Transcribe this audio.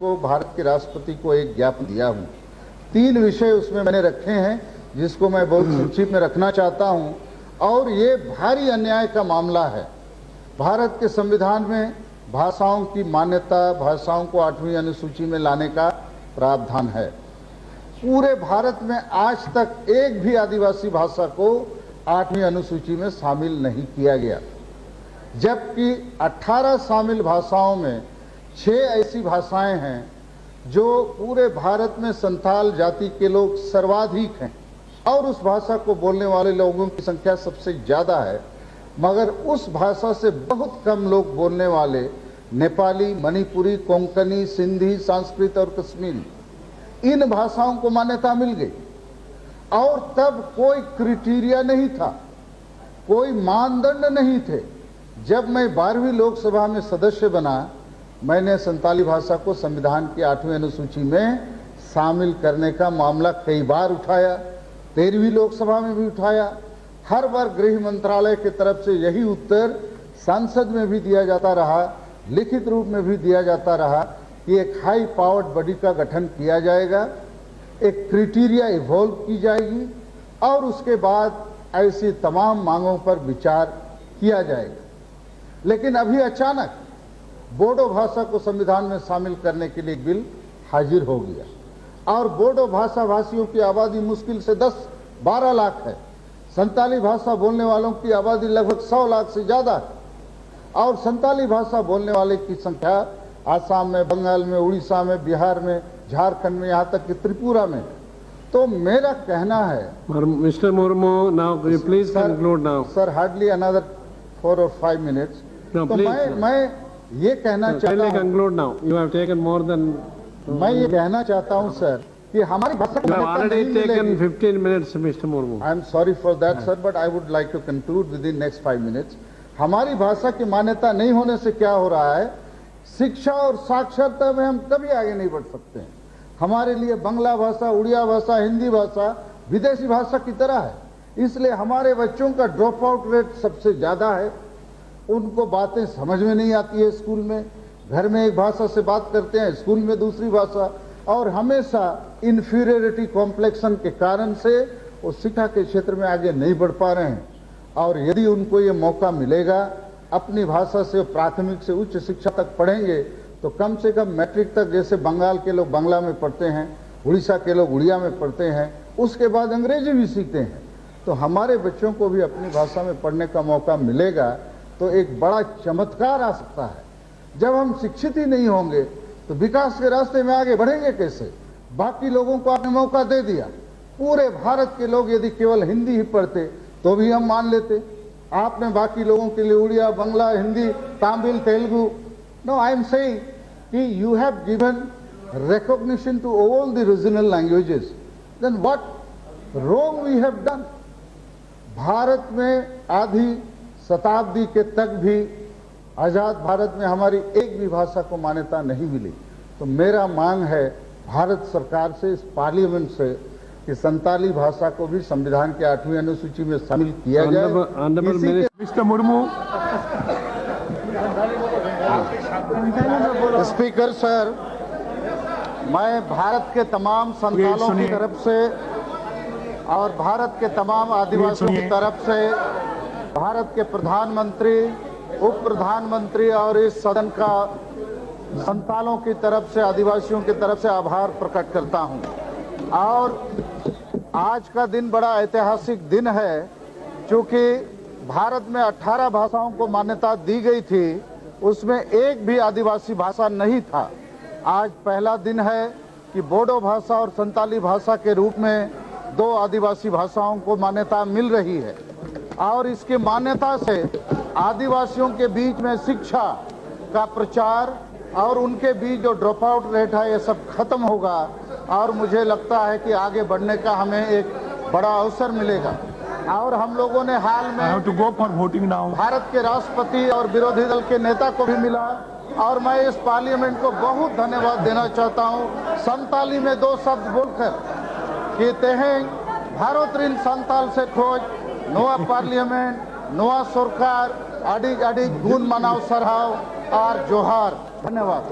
को भारत के राष्ट्रपति को एक ज्ञापन दिया हूं। 3 विषय उसमें मैंने रखे हैं जिसको मैं बहुत संक्षिप्त में रखना चाहता हूं और ये भारी अन्याय का मामला है। भारत के संविधान में भाषाओं की मान्यता, भाषाओं को 8वीं अनुसूची में लाने का प्रावधान है। पूरे भारत में आज तक एक भी आदिवासी भाषा को 8वीं अनुसूची में शामिल नहीं किया गया, जबकि 18 शामिल भाषाओं में 6 ऐसी भाषाएं हैं जो पूरे भारत में संथाल जाति के लोग सर्वाधिक हैं और उस भाषा को बोलने वाले लोगों की संख्या सबसे ज्यादा है, मगर उस भाषा से बहुत कम लोग बोलने वाले नेपाली, मणिपुरी, कोंकणी, सिंधी, संस्कृत और कश्मीरी, इन भाषाओं को मान्यता मिल गई। और तब कोई क्राइटेरिया नहीं था, कोई मानदंड नहीं थे। जब मैं 12वीं लोकसभा में सदस्य बना, मैंने संताली भाषा को संविधान की 8वीं अनुसूची में शामिल करने का मामला कई बार उठाया, 13वीं लोकसभा में भी उठाया। हर बार गृह मंत्रालय की तरफ से यही उत्तर संसद में भी दिया जाता रहा, लिखित रूप में भी दिया जाता रहा कि एक हाई पावर्ड बॉडी का गठन किया जाएगा, एक क्राइटेरिया इवॉल्व की जाएगी और उसके बाद ऐसी तमाम मांगों पर विचार किया जाएगा। लेकिन अभी अचानक बोडो भाषा को संविधान में शामिल करने के लिए एक बिल हाजिर हो गया और बोडो भाषा भाषियों की आबादी मुश्किल से 10-12 लाख है। संताली भाषा बोलने वालों की आबादी लगभग 100 लाख से ज्यादा है और संताली भाषा बोलने वाले की संख्या आसाम में, बंगाल में, उड़ीसा में, बिहार में, झारखंड में, यहाँ तक कि त्रिपुरा में। तो मेरा कहना है mister Murmu, now please conclude now sir, hardly another 4 or 5 minutes। तो मैं ये कहना चाहता हूँ, conclude now, you have taken more than. मैं ये कहना चाहता हूँ सर कि हमारी भाषा को already taken 15 minutes mister Murmu. I am sorry for that sir, but I would like to conclude within next 5 minutes। हमारी भाषा की मान्यता नहीं होने से क्या हो रहा है, शिक्षा और साक्षरता में हम कभी आगे नहीं बढ़ सकते हैं। हमारे लिए बांग्ला भाषा, उड़िया भाषा, हिंदी भाषा विदेशी भाषा की तरह है, इसलिए हमारे बच्चों का ड्रॉप आउट रेट सबसे ज्यादा है। उनको बातें समझ में नहीं आती है स्कूल में, घर में एक भाषा से बात करते हैं, स्कूल में दूसरी भाषा, और हमेशा इन्फीरियरिटी कॉम्प्लेक्सन के कारण से वो शिक्षा के क्षेत्र में आगे नहीं बढ़ पा रहे हैं। और यदि उनको ये मौका मिलेगा, अपनी भाषा से प्राथमिक से उच्च शिक्षा तक पढ़ेंगे तो कम से कम मैट्रिक तक, जैसे बंगाल के लोग बांग्ला में पढ़ते हैं, उड़ीसा के लोग उड़िया में पढ़ते हैं, उसके बाद अंग्रेजी भी सीखते हैं, तो हमारे बच्चों को भी अपनी भाषा में पढ़ने का मौका मिलेगा तो एक बड़ा चमत्कार आ सकता है। जब हम शिक्षित ही नहीं होंगे तो विकास के रास्ते में आगे बढ़ेंगे कैसे? बाकी लोगों को आपने मौका दे दिया, पूरे भारत के लोग यदि केवल हिंदी ही पढ़ते तो भी हम मान लेते। आपने बाकी लोगों के लिए Odia, Bangla, Hindi, Tamil, Telugu, no, I am saying कि you have given recognition to all the regional languages, then what wrong we have done? Bharat में आधी शताब्दी के तक भी आजाद भारत में हमारी एक भी भाषा को मान्यता नहीं मिली। तो मेरा मांग है भारत सरकार से, इस पार्लियामेंट से, कि संताली भाषा को भी संविधान के 8वीं अनुसूची में शामिल किया जाए। मिस्टर मुर्मू। स्पीकर सर, मैं भारत के तमाम संतालों की तरफ से और भारत के तमाम आदिवासियों की तरफ से, भारत के प्रधानमंत्री, उप प्रधानमंत्री और इस सदन का संतालों की तरफ से, आदिवासियों की तरफ से आभार प्रकट करता हूं। और आज का दिन बड़ा ऐतिहासिक दिन है, क्योंकि भारत में 18 भाषाओं को मान्यता दी गई थी, उसमें एक भी आदिवासी भाषा नहीं था। आज पहला दिन है कि बोडो भाषा और संताली भाषा के रूप में 2 आदिवासी भाषाओं को मान्यता मिल रही है और इसकी मान्यता से आदिवासियों के बीच में शिक्षा का प्रचार और उनके बीच जो ड्रॉप आउट रेट है ये सब खत्म होगा और मुझे लगता है कि आगे बढ़ने का हमें एक बड़ा अवसर मिलेगा। और हम लोगों ने हाल में भारत के राष्ट्रपति और विरोधी दल के नेता को भी मिला और मैं इस पार्लियामेंट को बहुत धन्यवाद देना चाहता हूं, संताली में 2 शब्द बोलकर कि तेहें भारत ऋण संताल से खोज नोआ पार्लियामेंट, नोआ सरकार, आड़ी गुण मनाव सरहाव और जोहार। धन्यवाद।